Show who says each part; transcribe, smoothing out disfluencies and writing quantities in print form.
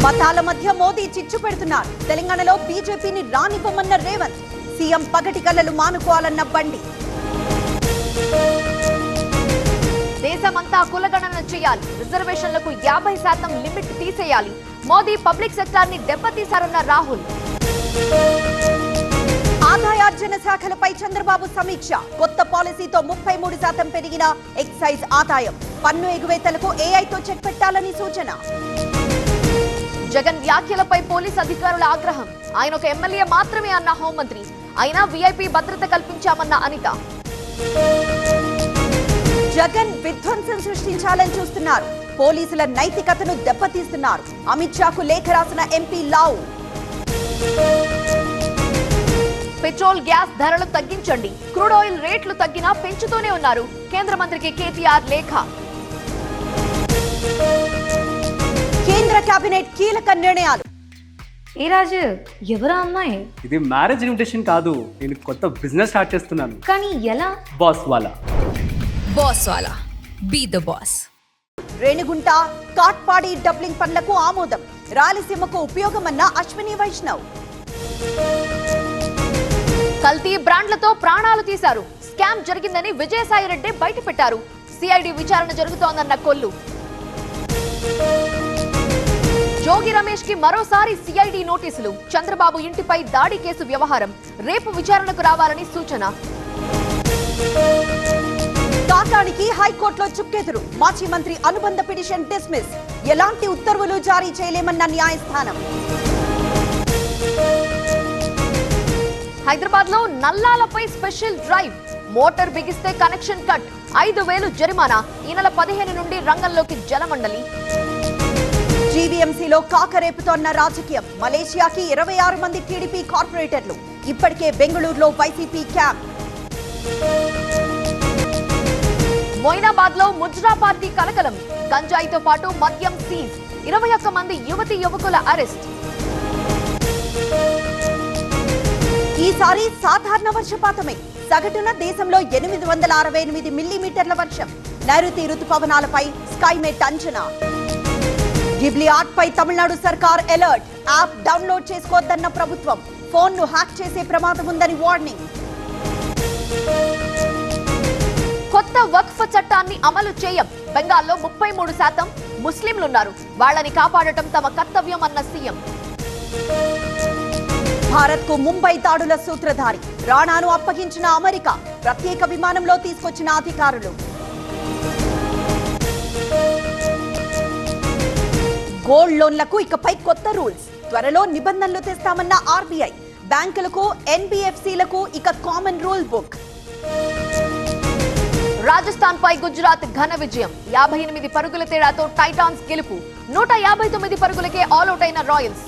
Speaker 1: మతాల మధ్య మోదీ చిచ్చు పెడుతున్నారు. తెలంగాణలో బీజేపీని రానివ్వమన్న రేవంత్, సీఎం పగటి కలలు మానుకోవాలన్న బండి.
Speaker 2: దేశమంతా కులగణన చేయాలి, రిజర్వేషన్లకు 50% లిమిట్ తీసేయాలి. మోదీ పబ్లిక్ సెక్టార్ ని దెబ్బతీశారన్న రాహుల్.
Speaker 1: ఆదాయార్జన శాఖలపై చంద్రబాబు సమీక్ష. కొత్త పాలసీతో 33% పెరిగిన ఎక్సైజ్ ఆదాయం. పన్ను ఎగువేతలకు ఏఐతో చెక్ పెట్టాలని సూచన.
Speaker 2: జగన్ వ్యాఖ్యలపై పోలీస్ అధికారుల ఆగ్రహం. ఆయన ఒక ఎమ్మెల్యే మాత్రమే అన్న హోంమంత్రి. అయినా వీఐపీ భద్రత కల్పించామన్న అనిత.
Speaker 1: జగన్ విధ్వంసం సృష్టించాలని చూస్తున్నారు. పోలీసుల నైతికతను దెబ్బతీస్తున్నారు. అమిత్ షాకు లేఖ రాసిన ఎంపీ లావు.
Speaker 2: పెట్రోల్ గ్యాస్ ధరలు తగ్గించండి, క్రూడ్ ఆయిల్ రేట్లు తగ్గినా పెంచుతూనే ఉన్నారు. కేంద్ర మంత్రికి కేటీఆర్ లేఖ.
Speaker 1: కేంద్ర కేబినెట్ కీలక నిర్ణయాలు.
Speaker 3: ఏ రాజు, ఎవరా అమ్మాయి?
Speaker 4: ఇది మ్యారేజ్ ఇన్విటేషన్ కాదు, నేను కొత్త బిజినెస్ స్టార్ట్ చేస్తున్నాను.
Speaker 3: కానీ ఎలా?
Speaker 4: బాస్ వాలా.
Speaker 5: బాస్ వాలా, be the boss.
Speaker 1: Renigunta Katpadi doubling పనులకు ఆమోదం. రాయలసీమకు ఉపయోగమన్న అశ్విని వైష్ణవ్.
Speaker 2: కల్తీ బ్రాండ్లతో ప్రాణాలు తీశారు. స్కామ్ జరిగిందని విజయసాయి రెడ్డి బయటపెట్టారు. సిఐడి విచారణ జరుగుతోందన్న కొల్లు. జోగి రమేష్ కి మరోసారి సిఐడి నోటీసులు. చంద్రబాబు ఇంటిపై దాడి కేసు వ్యవహారం. రేపు విచారణకు రావాలని సూచన.
Speaker 1: కాకానికి హైకోర్టులో చుక్కెదురు. మాజీ మంత్రి అనుబంధ పిటిషన్ డిస్మిస్. ఎలాంటి ఉత్తర్వులు జారీ చేయలేమన్న న్యాయస్థానం.
Speaker 2: హైదరాబాద్ లో నల్లాలపై స్పెషల్ డ్రైవ్. మోటార్ బిగిస్తే కనెక్షన్ కట్, 5,000 జరిమానా. ఈ నెల 15 నుండి రంగంలోకి జలమండలి.
Speaker 1: జీవీఎంసీలో కాకరేపుతోన్న రాజకీయం. మలేషియాకి 26 మంది టీడీపీ కార్పొరేటర్లు. ఇప్పటికే బెంగళూరులో వైసీపీ క్యాంప్.
Speaker 2: మొయినాబాద్ లో ముజ్రా పార్టీ కలకలం. గంజాయితో పాటు మద్యం సీజ్. 21 మంది యువతి యువకుల అరెస్ట్.
Speaker 1: ఈసారి సాధారణ వర్షపాతమే. సగటున దేశంలో 868 మిల్లీమీటర్ల వర్షం. నైరుతి రుతుపవనాలపై స్కైమెట్ అంచనా. గిబ్లీ ఆర్ట్ పై తమిళనాడు సర్కార్ అలర్ట్. యాప్ డౌన్లోడ్ చేసుకోవద్దన్న ప్రభుత్వం. ఫోన్ ను హ్యాక్ చేసే ప్రమాదం ఉందని వార్నింగ్.
Speaker 2: కొత్త వక్ఫ్ చట్టాన్ని అమలు చేయం. బెంగాల్లో 33% ముస్లింలున్నారు. వాళ్ళని కాపాడటం తమ కర్తవ్యం అన్న సీఎం.
Speaker 1: భారత్ కు ముంబై దాడుల సూత్రధారి. రాణాను అప్పగించిన అమెరికా. ప్రత్యేక విమానంలో తీసుకొచ్చిన అధికారులు. గోల్డ్ లోన్లకు ఇకపై కొత్త రూల్స్. త్వరలో నిబంధనలు తెస్తామన్న ఆర్బీఐ. బ్యాంకులకు, ఎన్బిఎఫ్సిలకు ఇక కామన్ రూల్ బుక్.
Speaker 2: రాజస్థాన్ పై గుజరాత్ ఘన విజయం. 58 పరుగుల తేడాతో టైటాన్స్ గెలుపు. 159 పరుగులకే ఆల్అౌట్ అయిన రాయల్స్.